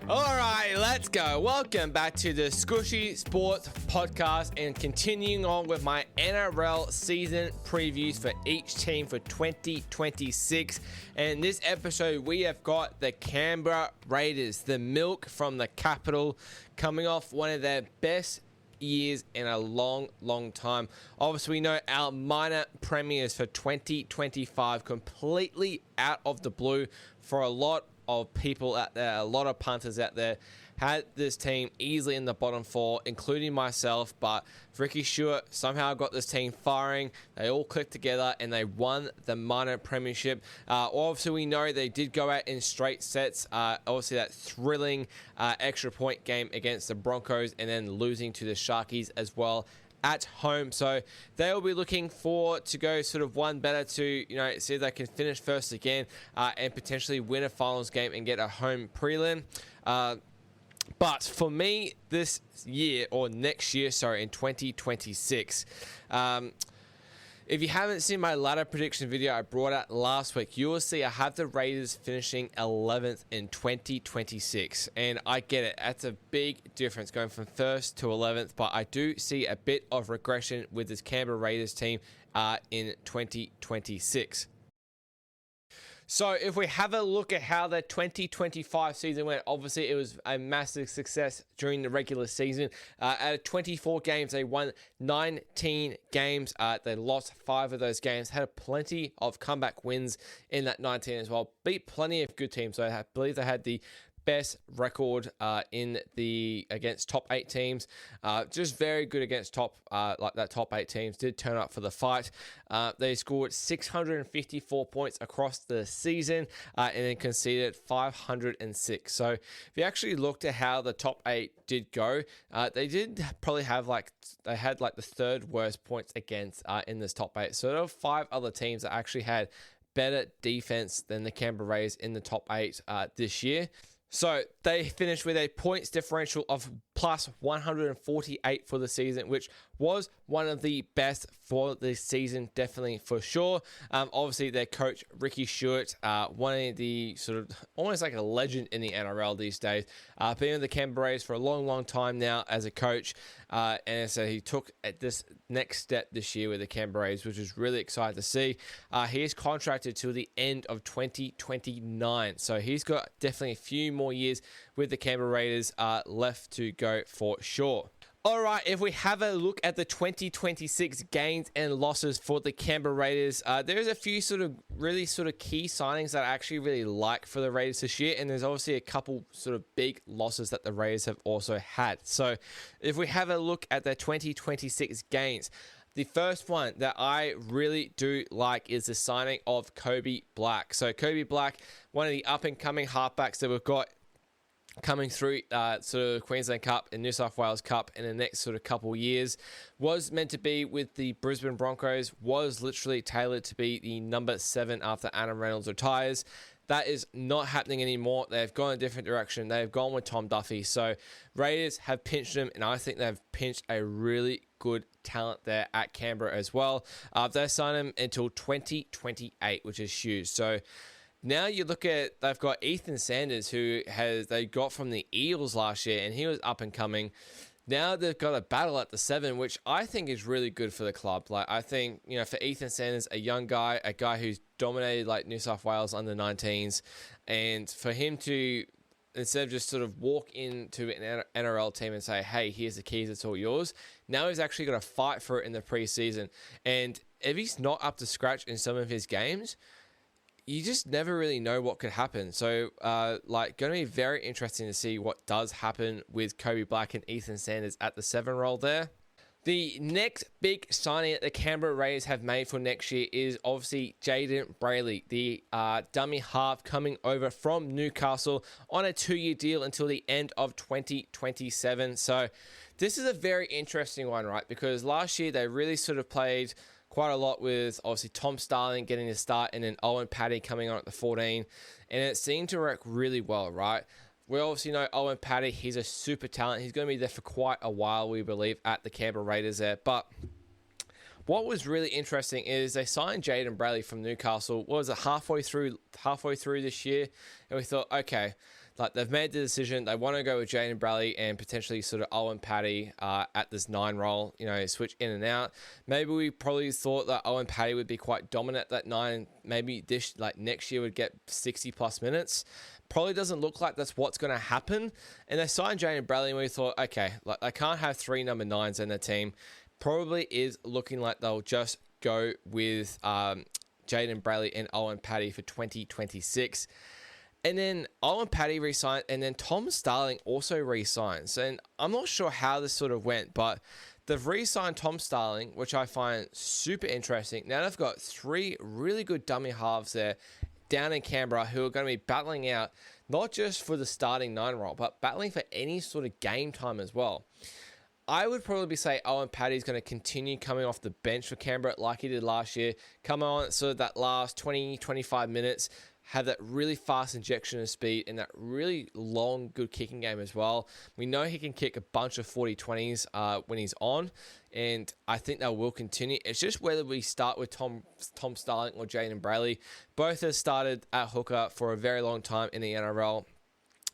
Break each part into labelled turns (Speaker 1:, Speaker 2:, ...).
Speaker 1: All right, let's go. Welcome back to the Squishy Sports Podcast and continuing on with my NRL Season Previews for each team for 2026. And in this episode, we have got the Canberra Raiders, the milk from the capital, coming off one of their best years in a long time. Obviously, we know our minor premiers for 2025 completely out of the blue for a lot of people out there, a lot of punters out there had this team easily in the bottom four, including myself, but Ricky Stewart somehow got this team firing. They all clicked together and they won the minor premiership. Obviously, we know they did go out in straight sets. Obviously, that thrilling extra point game against the Broncos and then losing to the Sharkies as well at home. So they'll be looking to go sort of one better to, see if they can finish first again and potentially win a finals game and get a home prelim. But for me, this year, or next year, in 2026, if you haven't seen my ladder prediction video I brought out last week, you will see I have the Raiders finishing 11th in 2026. And I get it. That's a big difference going from 1st to 11th. But I do see a bit of regression with this Canberra Raiders team in 2026. So if we have a look at how the 2025 season went, obviously it was a massive success during the regular season. Out of 24 games, they won 19 games. They lost 5 of those games, had plenty of comeback wins in that 19 as well. Beat plenty of good teams. So I believe they had the best record against top 8 teams. Just very good against top 8 teams. Did turn up for the fight. They scored 654 points across the season and then conceded 506. So if you actually looked at how the top 8 did go, they did probably have they had the third worst points against in this top 8. So there were 5 other teams that actually had better defense than the Canberra Raiders in the top 8 this year. So they finished with a points differential of plus 148 for the season, which was one of the best for this season, definitely for sure. Obviously, their coach, Ricky Stewart, one of the sort of almost like a legend in the NRL these days. Been with the Canberra Raiders for a long time now as a coach. And so he took at this next step this year with the Canberra Raiders, which is really exciting to see. He is contracted till the end of 2029. So he's got definitely a few more years with the Canberra Raiders left to go for sure. All right, if we have a look at the 2026 gains and losses for the Canberra Raiders, there's a few really key signings that I actually really like for the Raiders this year, and there's obviously a couple big losses that the Raiders have also had. So if we have a look at the 2026 gains, the first one that I really do like is the signing of Kobe Black. So Kobe Black, one of the up-and-coming halfbacks that we've got coming through Queensland Cup and New South Wales Cup in the next couple years, was meant to be with the Brisbane Broncos, was literally tailored to be the number 7 after Adam Reynolds retires. That is not happening anymore. They've gone a different direction. They've gone with Tom Duffy. So Raiders have pinched him, and I think they've pinched a really good talent there at Canberra as well. They signed him until 2028, which is huge. So now you look at, they've got Ethan Sanders, who they got from the Eels last year, and he was up and coming. Now they've got a battle at the 7, which I think is really good for the club. I think, for Ethan Sanders, a young guy, a guy who's dominated New South Wales under 19s, and for him to, instead of just walk into an NRL team and say, hey, here's the keys, it's all yours, now he's actually got to fight for it in the preseason. And if he's not up to scratch in some of his games, you just never really know what could happen. So, going to be very interesting to see what does happen with Kobe Black and Ethan Sanders at the 7 role there. The next big signing that the Canberra Raiders have made for next year is obviously Jaden Brayley, the dummy half coming over from Newcastle on a 2-year deal until the end of 2027. So this is a very interesting one, right? Because last year they really played quite a lot with obviously Tom Starling getting the start and then Owen Paddy coming on at the 14. And it seemed to work really well, right? We obviously know Owen Paddy, he's a super talent. He's going to be there for quite a while, we believe, at the Canberra Raiders there. But what was really interesting is they signed Jaden Brayley from Newcastle. What was it, halfway through this year? And we thought, okay, like they've made the decision. They want to go with Jaden Bradley and potentially sort of Owen Paddy at this 9 role, switch in and out. Maybe we probably thought that Owen Paddy would be quite dominant at that 9. Maybe next year would get 60 plus minutes. Probably doesn't look like that's what's going to happen. And they signed Jaden Bradley and we thought, okay, like they can't have 3 number 9s in their team. Probably is looking like they'll just go with Jaden Bradley and Owen Paddy for 2026. And then Owen Paddy re-signed, and then Tom Starling also re-signed. So, and I'm not sure how this sort of went, but they've re-signed Tom Starling, which I find super interesting. Now they've got 3 really good dummy halves there down in Canberra who are going to be battling out not just for the starting 9 role, but battling for any sort of game time as well. I would probably say Owen Paddy is going to continue coming off the bench for Canberra like he did last year. Come on, sort of that last 20, 25 minutes, have that really fast injection of speed and that really long, good kicking game as well. We know he can kick a bunch of 40-20s when he's on, and I think that will continue. It's just whether we start with Tom Starling or Jaden Bradley. Both have started at hooker for a very long time in the NRL.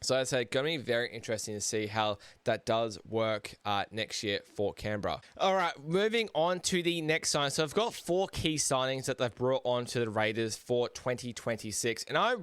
Speaker 1: So I'd say going to be very interesting to see how that does work next year for Canberra. All right, moving on to the next sign. So I've got 4 key signings that they've brought on to the Raiders for 2026. And I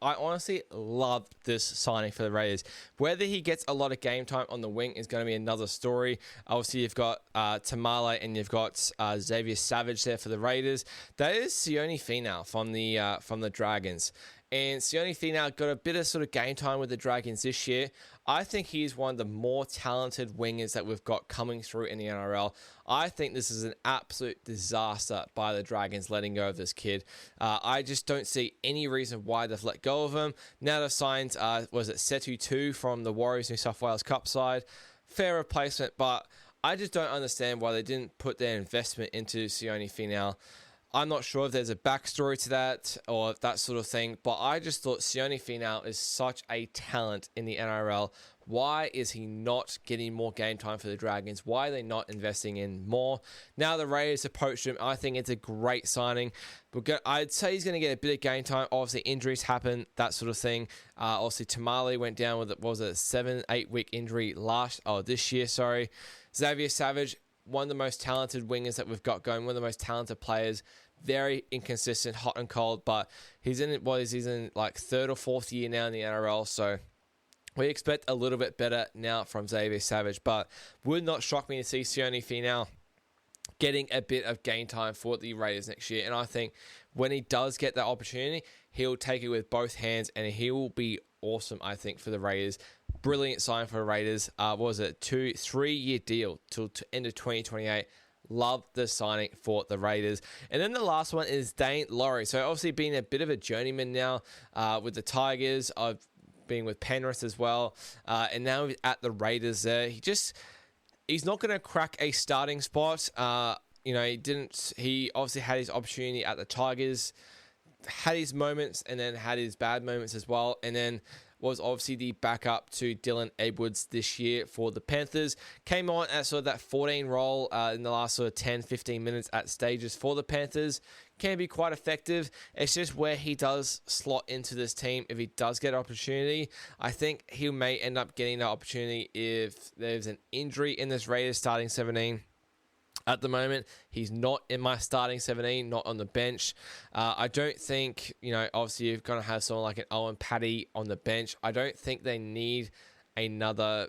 Speaker 1: honestly love this signing for the Raiders. Whether he gets a lot of game time on the wing is going to be another story. Obviously, you've got Tamale and you've got Xavier Savage there for the Raiders. That is Sione Finau from the Dragons. And Sione Finau got a bit of sort of game time with the Dragons this year. I think he's one of the more talented wingers that we've got coming through in the NRL. I think this is an absolute disaster by the Dragons letting go of this kid. I just don't see any reason why they've let go of him. Now they've signed, Setu 2 from the Warriors New South Wales Cup side. Fair replacement, but I just don't understand why they didn't put their investment into Sione Finau. I'm not sure if there's a backstory to that or that sort of thing, but I just thought Sione Finau is such a talent in the NRL. Why is he not getting more game time for the Dragons? Why are they not investing in more? Now the Raiders approached him. I think it's a great signing. I'd say he's going to get a bit of game time. Obviously, injuries happen, that sort of thing. Obviously, Tamale went down with, 7-8 week injury this year, sorry. Xavier Savage, one of the most talented wingers that we've got going, one of the most talented players. Very inconsistent, hot and cold, but he's in 3rd or 4th year now in the NRL, so we expect a little bit better now from Xavier Savage, but would not shock me to see Sione Finau getting a bit of game time for the Raiders next year, and I think when he does get that opportunity, he'll take it with both hands, and he will be awesome, I think, for the Raiders. Brilliant sign for the Raiders. 3-year deal till end of 2028. Love the signing for the Raiders. And then the last one is Dane Laurie. So obviously being a bit of a journeyman now with the Tigers. I've been with Penrith as well. And now at the Raiders there. He's not going to crack a starting spot. He obviously had his opportunity at the Tigers, had his moments and then had his bad moments as well. And then was obviously the backup to Dylan Edwards this year for the Panthers. Came on at sort of that 14 role in the last sort of 10, 15 minutes at stages for the Panthers. Can be quite effective. It's just where he does slot into this team. If he does get an opportunity, I think he may end up getting that opportunity if there's an injury in this Raiders starting 17. At the moment, he's not in my starting 17, not on the bench. I don't think, obviously you're going to have someone like an Owen Paddy on the bench. I don't think they need another,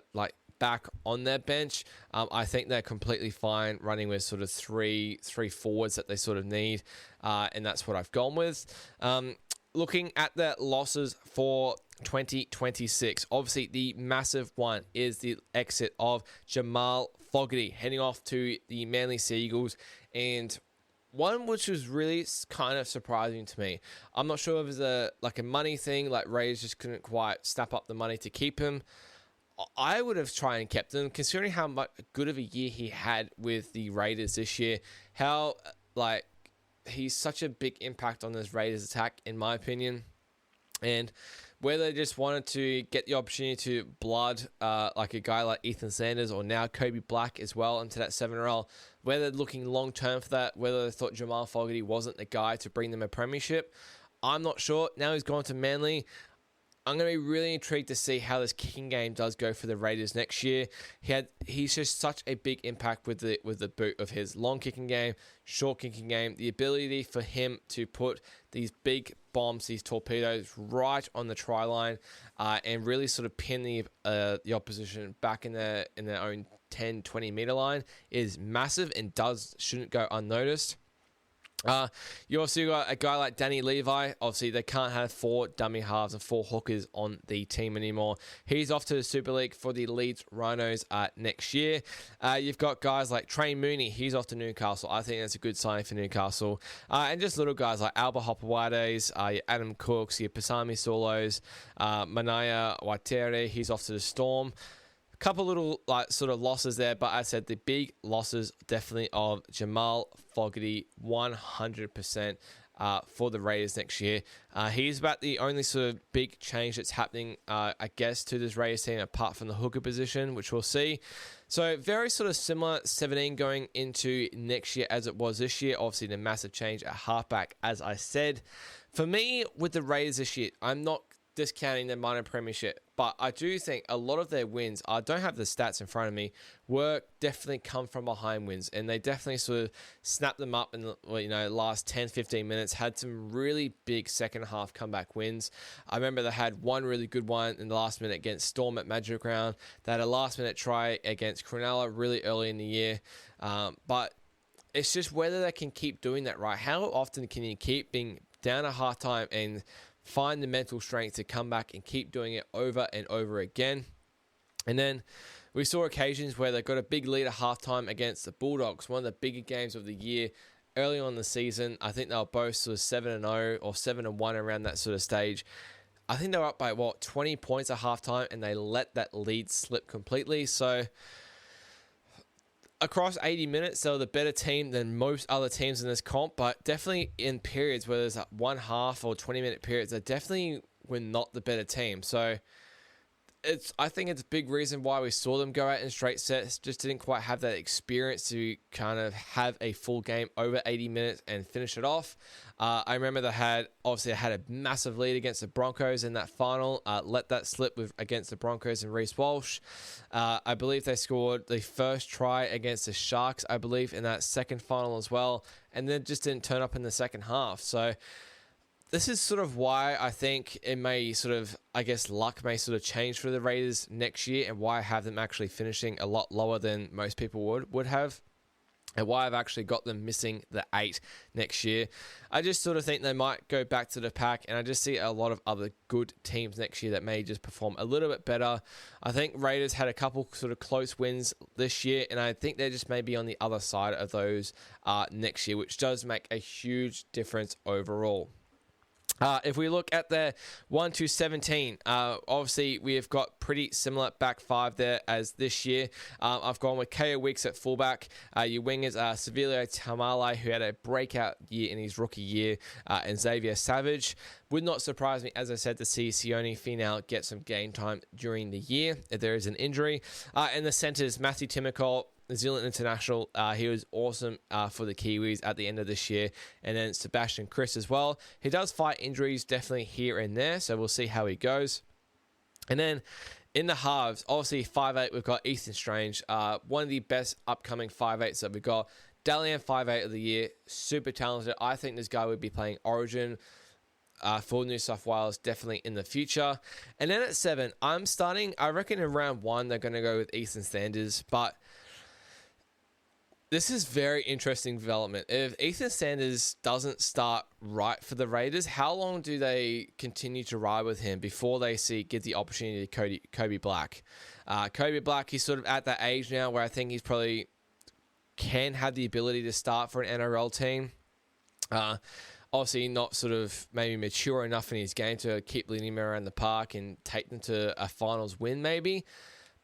Speaker 1: back on their bench. I think they're completely fine running with sort of three forwards that they sort of need, and that's what I've gone with. Looking at the losses for 2026, obviously the massive one is the exit of Jamal Fogarty heading off to the Manly Seagulls, and one which was really kind of surprising to me. I'm not sure if it was a money thing, like Raiders just couldn't quite snap up the money to keep him. I would have tried and kept him, considering how much good of a year he had with the Raiders this year. How he's such a big impact on this Raiders attack, in my opinion. And whether they just wanted to get the opportunity to blood a guy like Ethan Sanders or now Kobe Black as well into that 7-role, whether they're looking long-term for that, whether they thought Jamal Fogarty wasn't the guy to bring them a premiership, I'm not sure. Now he's gone to Manly. I'm going to be really intrigued to see how this kicking game does go for the Raiders next year. He's just such a big impact with the boot of his long kicking game, short kicking game, the ability for him to put these big bombs, these torpedoes right on the try line, and really sort of pin the opposition back in their own 10, 20 meter line is massive and shouldn't go unnoticed. You also got a guy like Danny Levi. Obviously, they can't have 4 dummy halves and 4 hookers on the team anymore. He's off to the Super League for the Leeds Rhinos next year. You've got guys like Trey Mooney. He's off to Newcastle. I think that's a good sign for Newcastle. And just little guys like Alba Hopewades, your Adam Cooks, your Pasami Solos, Manaya Waitere. He's off to the Storm. Couple little sort of losses there, but I said the big losses definitely of Jamal Fogarty, 100% for the Raiders next year. He's about the only sort of big change that's happening, I guess, to this Raiders team apart from the hooker position, which we'll see. So very sort of similar 17 going into next year as it was this year. Obviously, the massive change at halfback, as I said. For me, with the Raiders this year, I'm not discounting their minor premiership, but I do think a lot of their wins, I don't have the stats in front of me, definitely come from behind wins, and they definitely sort of snapped them up in the last 10-15 minutes, had some really big second half comeback wins. I remember they had one really good one in the last minute against Storm at Magic Round. They had a last minute try against Cronulla really early in the year, but it's just whether they can keep doing that, right? How often can you keep being down at halftime and find the mental strength to come back and keep doing it over and over again? And then we saw occasions where they got a big lead at halftime against the Bulldogs, one of the bigger games of the year early on in the season. I think they were both sort of 7-0 or 7-1 around that sort of stage. I think they were up by 20 points at halftime, and they let that lead slip completely. So across 80 minutes, they were the better team than most other teams in this comp, but definitely in periods where there's one half or 20-minute periods, they definitely were not the better team. So I think it's a big reason why we saw them go out in straight sets. Just didn't quite have that experience to kind of have a full game over 80 minutes and finish it off. I remember they had a massive lead against the Broncos in that final. Let that slip against the Broncos and Reece Walsh. I believe they scored the first try against the Sharks, I believe, in that second final as well, and then just didn't turn up in the second half. So this is sort of why I think it may sort of, I guess, luck may sort of change for the Raiders next year, and why I have them actually finishing a lot lower than most people would have, and why I've actually got them missing the 8 next year. I just sort of think they might go back to the pack, and I just see a lot of other good teams next year that may just perform a little bit better. I think Raiders had a couple sort of close wins this year, and I think they're just maybe on the other side of those next year, which does make a huge difference overall. If we look at the 1-17, obviously we have got pretty similar back 5 there as this year. I've gone with Ko Weeks at fullback. Your wingers are Sevilio Tamale, who had a breakout year in his rookie year, and Xavier Savage. Would not surprise me, as I said, to see Sione Finau get some game time during the year if there is an injury. And the centers, Matthew Timokol, New Zealand international. He was awesome for the Kiwis at the end of this year. And then Sebastian Kris as well. He does fight injuries definitely here and there, so we'll see how he goes. And then in the halves, obviously 5'8", we've got Ethan Strange, one of the best upcoming 5'8s that we've got. Dalian 5'8 of the year, super talented. I think this guy would be playing Origin for New South Wales definitely in the future. And then at 7, I reckon in round 1 they're going to go with Ethan Sanders, but this is very interesting development. If Ethan Sanders doesn't start right for the Raiders, how long do they continue to ride with him before they get the opportunity to Kobe Black? Kobe Black, he's sort of at that age now where I think he's probably can have the ability to start for an NRL team. Obviously not sort of maybe mature enough in his game to keep leading him around the park and take them to a finals win maybe.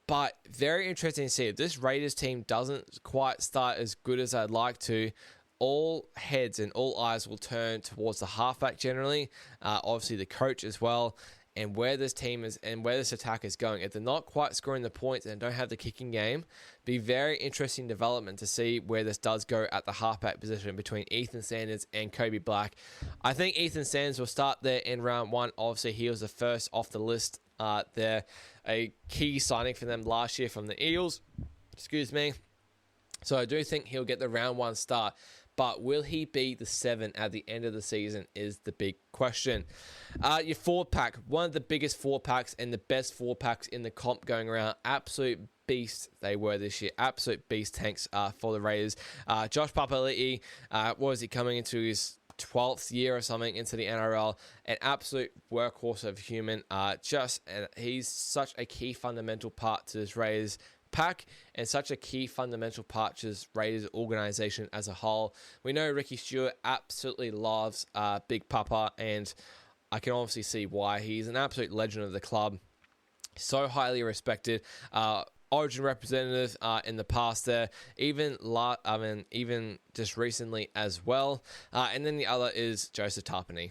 Speaker 1: But very interesting to see if this Raiders team doesn't quite start as good as I'd like to. All heads and all eyes will turn towards the halfback generally. Obviously the coach as well. and where this team is and where this attack is going. If they're not quite scoring the points and don't have the kicking game, be very interesting development to see where this does go at the halfback position between Ethan Sanders and Kobe Black. I think Ethan Sanders will start there in round 1. Obviously, he was the first off the list there. A key signing for them last year from the Eels. Excuse me. So I do think he'll get the round 1 start. But will he be the 7 at the end of the season is the big question. Your forward pack, one of the biggest forward packs and the best forward packs in the comp going around. Absolute beasts they were this year. Absolute beast tanks for the Raiders. Josh Papali'i, was he coming into his 12th year or something into the NRL? An absolute workhorse of human. He's such a key fundamental part to this Raiders pack and such a key fundamental part to this Raiders organization as a whole. We know Ricky Stewart absolutely loves Big Papa, and I can obviously see why. He's an absolute legend of the club, so highly respected. Origin representative in the past there, even just recently as well. And then the other is Joseph Tarpany.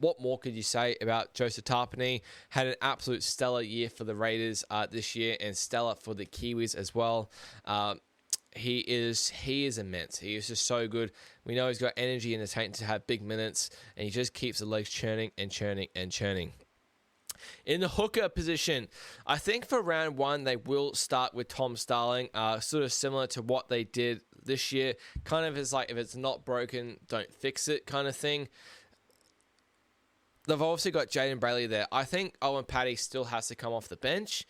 Speaker 1: What more could you say about Joseph Tarpany? Had an absolute stellar year for the Raiders this year, and stellar for the Kiwis as well. He is immense. He is just so good. We know he's got energy in the tank to have big minutes, and he just keeps the legs churning and churning and churning. In the hooker position, I think for round 1, they will start with Tom Starling, sort of similar to what they did this year. Kind of is like, if it's not broken, don't fix it kind of thing. They've obviously got Jaden Brayley there. I think Owen Paddy still has to come off the bench.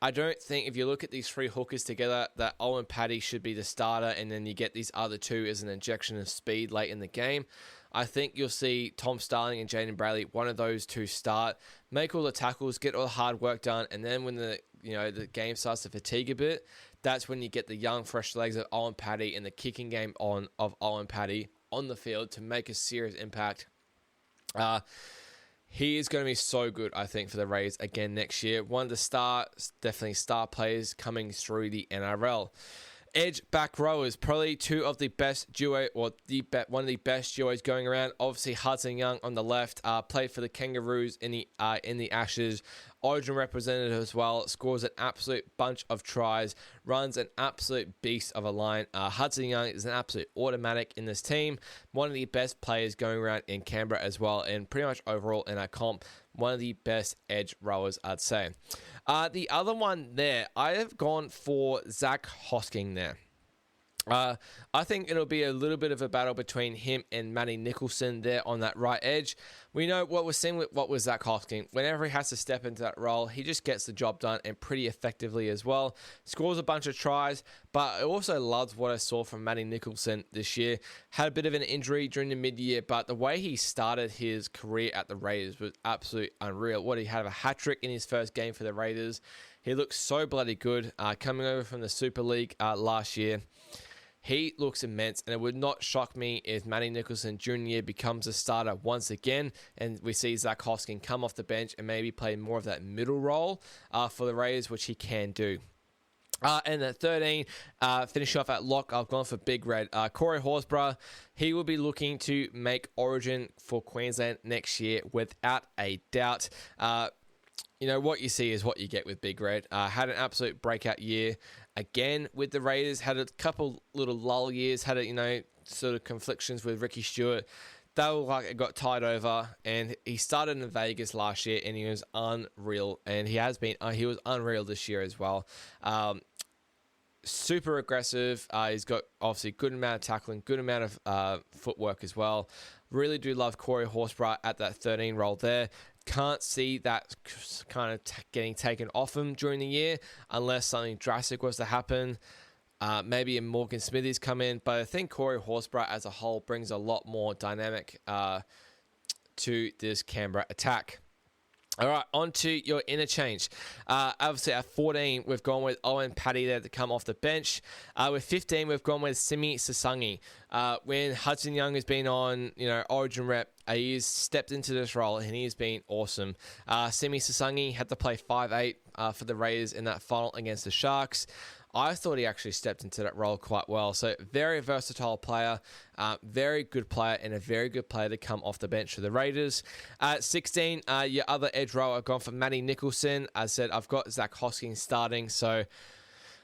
Speaker 1: I don't think, if you look at these 3 hookers together, that Owen Paddy should be the starter, and then you get these other 2 as an injection of speed late in the game. I think you'll see Tom Starling and Jaden Brayley, one of those 2 start, make all the tackles, get all the hard work done, and then when the game starts to fatigue a bit, that's when you get the young, fresh legs of Owen Paddy and the kicking game of Owen Paddy on the field to make a serious impact. He is going to be so good, I think, for the Raiders again next year. One of the definitely star players coming through the NRL. Edge back rowers, probably 2 of the best duo, or one of the best duos going around. Obviously, Hudson Young on the left, played for the Kangaroos in the Ashes. Origin representative as well, scores an absolute bunch of tries, runs an absolute beast of a line. Hudson Young is an absolute automatic in this team. One of the best players going around in Canberra as well, and pretty much overall in our comp, one of the best edge rowers, I'd say. The other one there, I have gone for Zach Hosking there. I think it'll be a little bit of a battle between him and Matty Nicholson there on that right edge. We know what we're seeing with what was Zach Hosking. Whenever he has to step into that role, he just gets the job done, and pretty effectively as well. Scores a bunch of tries, but I also loved what I saw from Matty Nicholson this year. Had a bit of an injury during the mid-year, but the way he started his career at the Raiders was absolutely unreal. He had a hat-trick in his first game for the Raiders. He looked so bloody good coming over from the Super League last year. He looks immense, and it would not shock me if Matty Nicholson Jr. becomes a starter once again, and we see Zach Hosking come off the bench and maybe play more of that middle role for the Raiders, which he can do. And at 13, finish off at lock, I've gone for Big Red. Corey Horsburgh, he will be looking to make Origin for Queensland next year without a doubt. What you see is what you get with Big Red. Had an absolute breakout year again with the Raiders. Had a couple little lull years. Had sort of conflictions with Ricky Stewart. They were like it got tied over, and he started in Vegas last year, and he was unreal. And he was unreal this year as well. Super aggressive. He's got obviously good amount of tackling, good amount of footwork as well. Really do love Corey Horsburgh at that 13 role there. Can't see that kind of getting taken off him during the year unless something drastic was to happen. Maybe a Morgan Smithies come in, but I think Corey Horsburgh as a whole brings a lot more dynamic to this Canberra attack. All right, on to your interchange. Obviously, at 14, we've gone with Owen Paddy there to come off the bench. With 15, we've gone with Simi Sasangi. When Hudson Young has been on, Origin rep, he's stepped into this role, and he's been awesome. Simi Sasangi had to play 5'8" for the Raiders in that final against the Sharks. I thought he actually stepped into that role quite well. So very versatile player, very good player, and a very good player to come off the bench for the Raiders. At 16, your other edge row, I've gone for Matty Nicholson. As I said, I've got Zach Hoskins starting, so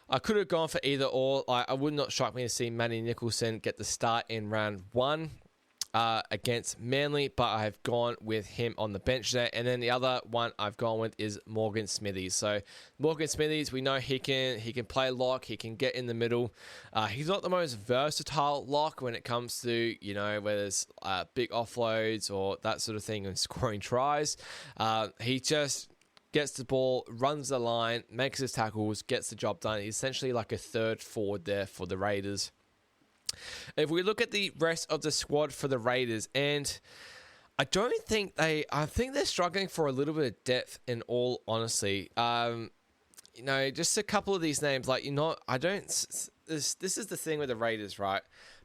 Speaker 1: I could have gone for either or. I would not shock me to see Matty Nicholson get the start in round 1 against Manly, but I've gone with him on the bench there. And then the other one I've gone with is Morgan Smithies. So Morgan Smithies, we know he can play lock, he can get in the middle. He's not the most versatile lock when it comes to, whether there's big offloads or that sort of thing and scoring tries. He just gets the ball, runs the line, makes his tackles, gets the job done. He's essentially like a third forward there for the Raiders. If we look at the rest of the squad for the Raiders, and I think they're struggling for a little bit of depth in all honesty. Just a couple of these names, this is the thing with the Raiders, right?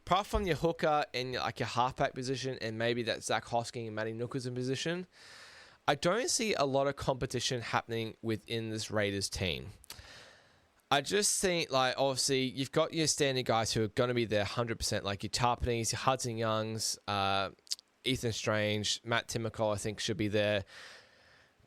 Speaker 1: Apart from your hooker and your halfback position and maybe that Zach Hosking and Matty Nicholson position, I don't see a lot of competition happening within this Raiders team. I just think, obviously, you've got your standard guys who are going to be there 100%, like your Tarpanese, your Hudson Youngs, Ethan Strange, Matt Timoko, I think, should be there.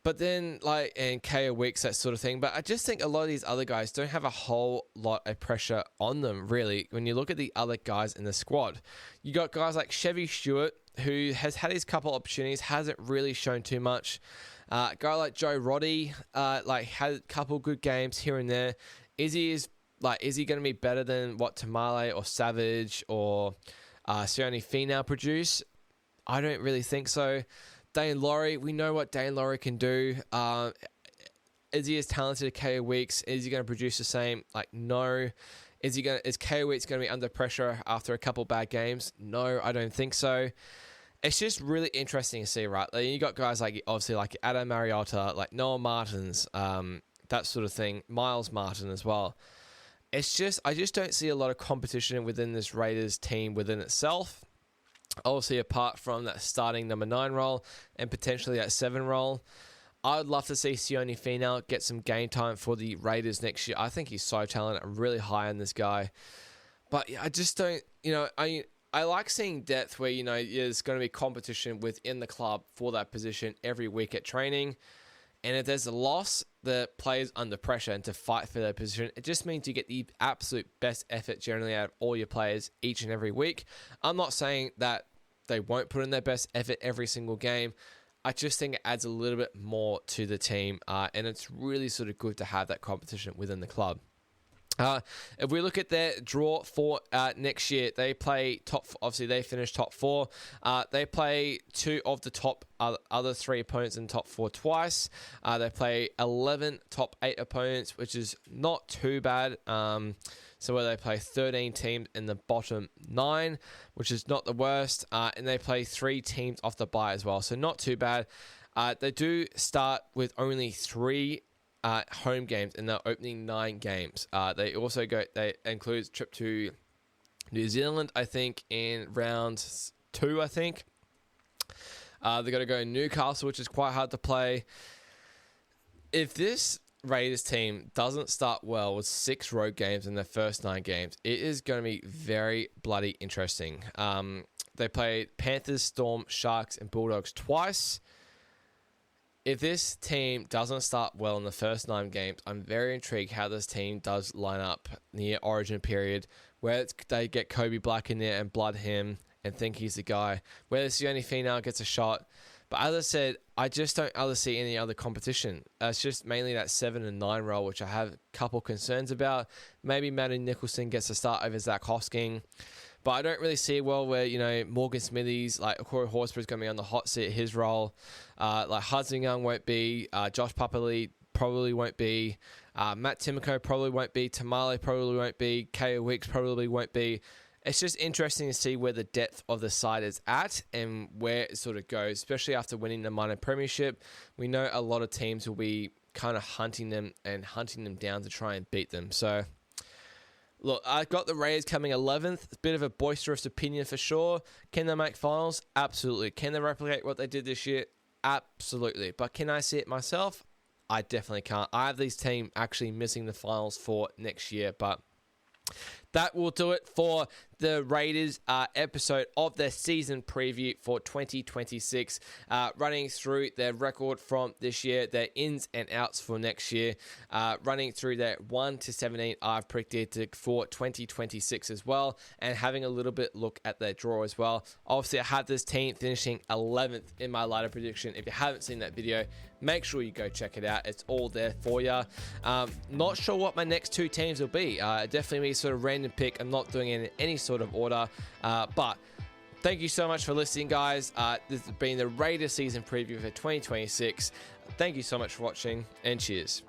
Speaker 1: But then, and K.O. Weeks, that sort of thing. But I just think a lot of these other guys don't have a whole lot of pressure on them, really, when you look at the other guys in the squad. You got guys like Chevy Stewart, who has had his couple opportunities, hasn't really shown too much. A guy like Joe Roddy, had a couple good games here and there. Is he going to be better than what Tamale or Savage or Sione Finau produce? I don't really think so. Dane Laurie, we know what Dane Laurie can do. Is he as talented as K.O. Weeks? Is he going to produce the same? No. Is K.O. Weeks going to be under pressure after a couple bad games? No, I don't think so. It's just really interesting to see, right? You got guys like Adam Mariota, like Noah Martins, that sort of thing. Miles Martin as well. I just don't see a lot of competition within this Raiders team within itself. Obviously, apart from that starting number 9 role and potentially that 7 role, I would love to see Sione Finau get some game time for the Raiders next year. I think he's so talented. I'm really high on this guy. But I just don't, I like seeing depth where, there's going to be competition within the club for that position every week at training. And if there's a loss, the player's under pressure and to fight for their position. It just means you get the absolute best effort generally out of all your players each and every week. I'm not saying that they won't put in their best effort every single game. I just think it adds a little bit more to the team. And it's really sort of good to have that competition within the club. If we look at their draw for next year, they play obviously they finish top 4. They play 2 of the top other 3 opponents in top 4 twice. They play 11 top 8 opponents, which is not too bad. So where they play 13 teams in the bottom 9, which is not the worst. And they play 3 teams off the bye as well, so not too bad. They do start with only 3 home games in their opening 9 games. They include a trip to New Zealand, I think, in round 2, I think. They got to go to Newcastle, which is quite hard to play. If this Raiders team doesn't start well with 6 road games in their first 9 games, it is going to be very bloody interesting. They played Panthers, Storm, Sharks, and Bulldogs twice. If this team doesn't start well in the first 9 games, I'm very intrigued how this team does line up near Origin period, where they get Kobe Black in there and blood him and think he's the guy. Whether Sione Finau gets a shot. But as I said, I just don't see any other competition. It's just mainly that 7 and 9 role, which I have a couple concerns about. Maybe Matty Nicholson gets a start over Zach Hosking. But I don't really see where, Morgan Smithies, Corey Horsburgh is going to be on the hot seat, his role. Hudson Young won't be. Josh Papali probably won't be. Matt Timoko probably won't be. Tamale probably won't be. K.O. Weeks probably won't be. It's just interesting to see where the depth of the side is at and where it sort of goes, especially after winning the minor premiership. We know a lot of teams will be kind of hunting them down to try and beat them. So, look, I got the Raiders coming 11th. A bit of a boisterous opinion for sure. Can they make finals? Absolutely. Can they replicate what they did this year? Absolutely. But can I see it myself? I definitely can't. I have these teams actually missing the finals for next year, but that will do it for the Raiders episode of their season preview for 2026, running through their record from this year, their ins and outs for next year, running through their 1 to 17 I've predicted for 2026 as well, and having a little bit look at their draw as well. Obviously, I had this team finishing 11th in my ladder prediction. If you haven't seen that video, make sure you go check it out. It's all there for you. Not sure what my next two teams will be. Definitely be sort of random pick. I'm not doing it in any sort of order. But thank you so much for listening, guys. This has been the Raiders season preview for 2026. Thank you so much for watching, and cheers.